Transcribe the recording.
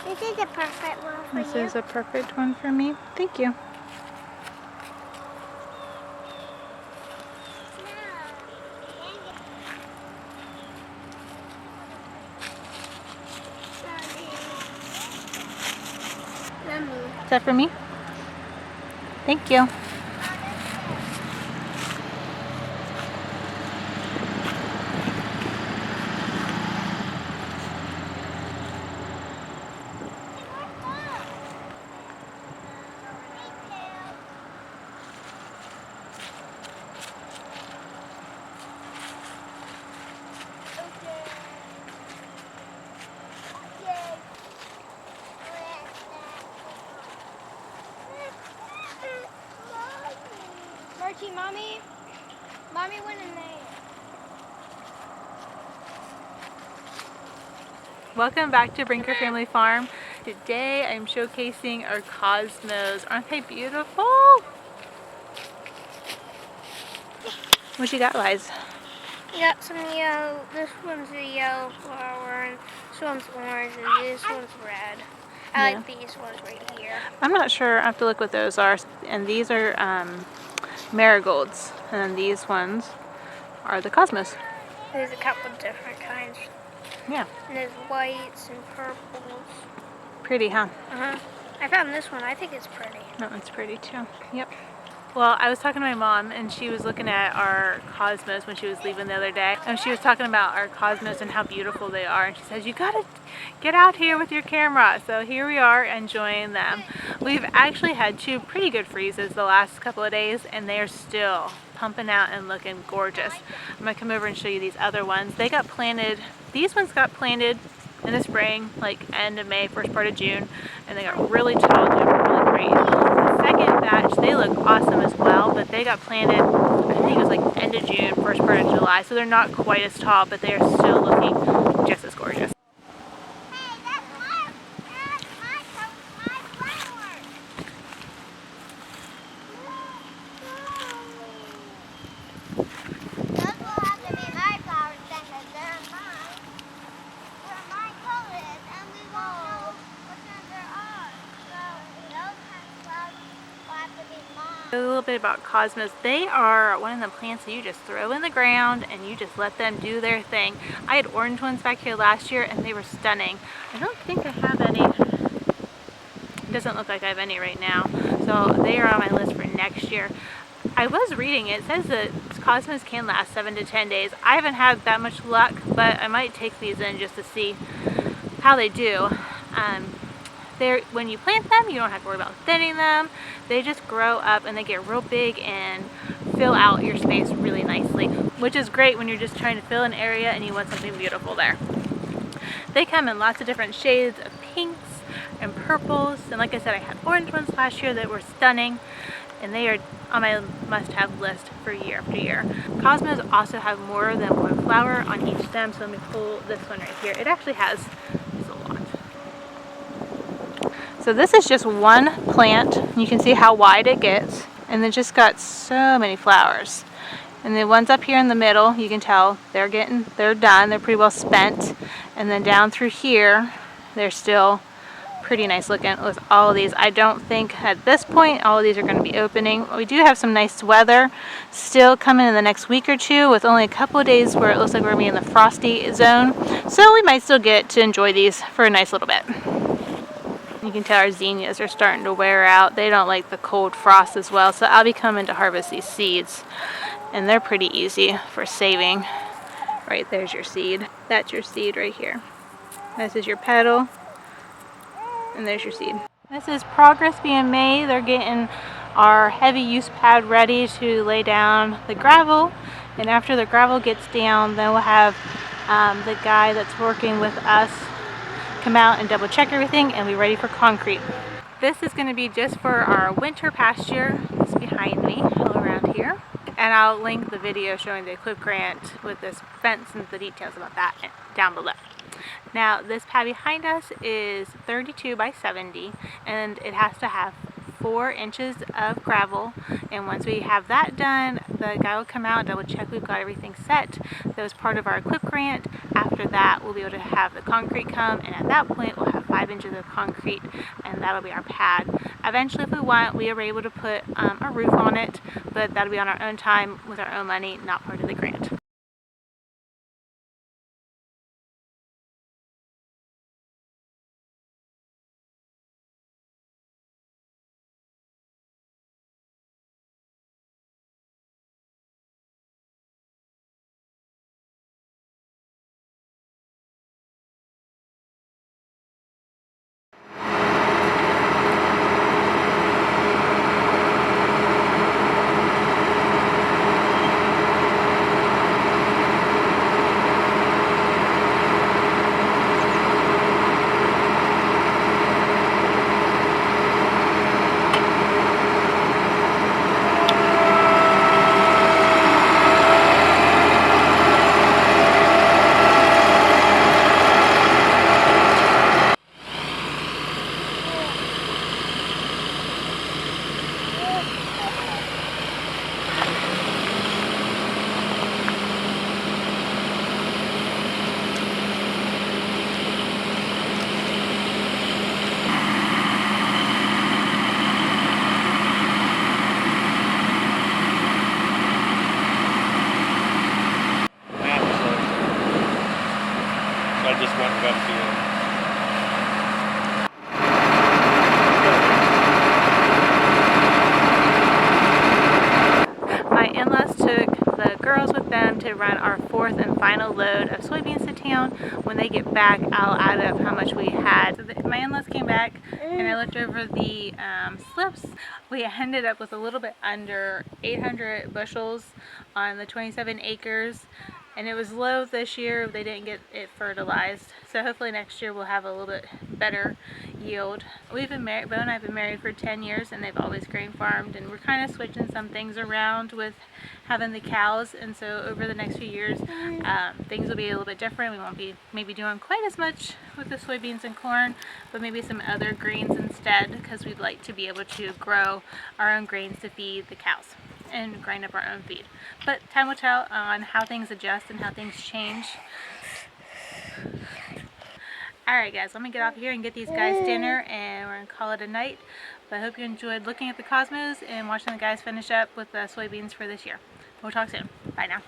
This is a perfect one for you. This is a perfect one for me. Thank you. Is that for me? Thank you. Mommy went in there. Welcome back to Brinker Family Farm. Today I'm showcasing our cosmos. Aren't they beautiful? What you got, Liz? You got some yellow. This one's a yellow flower, and this one's orange, and this one's red. I like these ones right here. I'm not sure. I have to look what those are. And these are marigolds, and then these ones are the cosmos. There's a couple different kinds. Yeah. And there's whites and purples. Pretty, huh? Uh-huh. I found this one. I think it's pretty. That one's pretty too. Yep. Well, I was talking to my mom, and she was looking at our cosmos when she was leaving the other day, and she was talking about our cosmos and how beautiful they are, and she says, you gotta get out here with your camera. So here we are enjoying them. We've actually had 2 pretty good freezes the last couple of days, and they are still pumping out and looking gorgeous. I'm gonna come over and show you these other ones. They got planted, these ones got planted in the spring, like end of May, first part of June, and they got really tall, doing really great. The second batch, they look awesome as well, but they got planted, I think it was like end of June, first part of July, so they're not quite as tall, but they are still looking just as gorgeous. A little bit about cosmos. They are one of the plants that you just throw in the ground and you just let them do their thing. I had orange ones back here last year and they were stunning. I don't think I have any. It doesn't look like I have any right now. So they are on my list for next year. I was reading, it says that cosmos can last 7 to 10 days. I haven't had that much luck, but I might take these in just to see how they do. When you plant them, you don't have to worry about thinning them. They just grow up and they get real big and fill out your space really nicely, which is great when you're just trying to fill an area and you want something beautiful there. They come in lots of different shades of pinks and purples, and like I said, I had orange ones last year that were stunning, and they are on my must-have list for year after year. Cosmos also have more than one flower on each stem, so let me pull this one right here. It actually has a lot. So this is just one plant. You can see how wide it gets, and it just got so many flowers. And the ones up here in the middle, you can tell they're done, they're pretty well spent. And then down through here, they're still pretty nice looking with all of these. I don't think at this point all of these are going to be opening. We do have some nice weather still coming in the next week or two, with only a couple of days where it looks like we're going to be in the frosty zone. So we might still get to enjoy these for a nice little bit. You can tell our zinnias are starting to wear out. They don't like the cold frost as well, so I'll be coming to harvest these seeds. And they're pretty easy for saving. Right, there's your seed. That's your seed right here. This is your petal. And there's your seed. This is progress being made. They're getting our heavy use pad ready to lay down the gravel. And after the gravel gets down, then we'll have the guy that's working with us come out and double check everything and be ready for concrete. This is going to be just for our winter pasture. It's behind me, all around here. And I'll link the video showing the EQIP Grant with this fence and the details about that down below. Now this pad behind us is 32 by 70, and it has to have 4 inches of gravel, and once we have that done, the guy will come out, double check we've got everything set. That was part of our EQIP Grant. After that, we'll be able to have the concrete come, and at that point we'll have 5 inches of concrete, and that'll be our pad. Eventually, if we want, we are able to put a roof on it, but that'll be on our own time with our own money, not part of the grant. I just went gut feeling. My in-laws took the girls with them to run our 4th and final load of soybeans to town. When they get back, I'll add up how much we had. So my in-laws came back and I looked over the slips. We ended up with a little bit under 800 bushels on the 27 acres. And it was low this year. They didn't get it fertilized. So hopefully next year we'll have a little bit better yield. We've been married, Bo and I have been married for 10 years and they've always grain farmed, and we're kind of switching some things around with having the cows, and so over the next few years things will be a little bit different. We won't be maybe doing quite as much with the soybeans and corn, but maybe some other grains instead, because we'd like to be able to grow our own grains to feed the cows and grind up our own feed. But time will tell on how things adjust and how things change. Alright guys, let me get off here and get these guys dinner, and we're going to call it a night. But I hope you enjoyed looking at the cosmos and watching the guys finish up with the soybeans for this year. We'll talk soon. Bye now.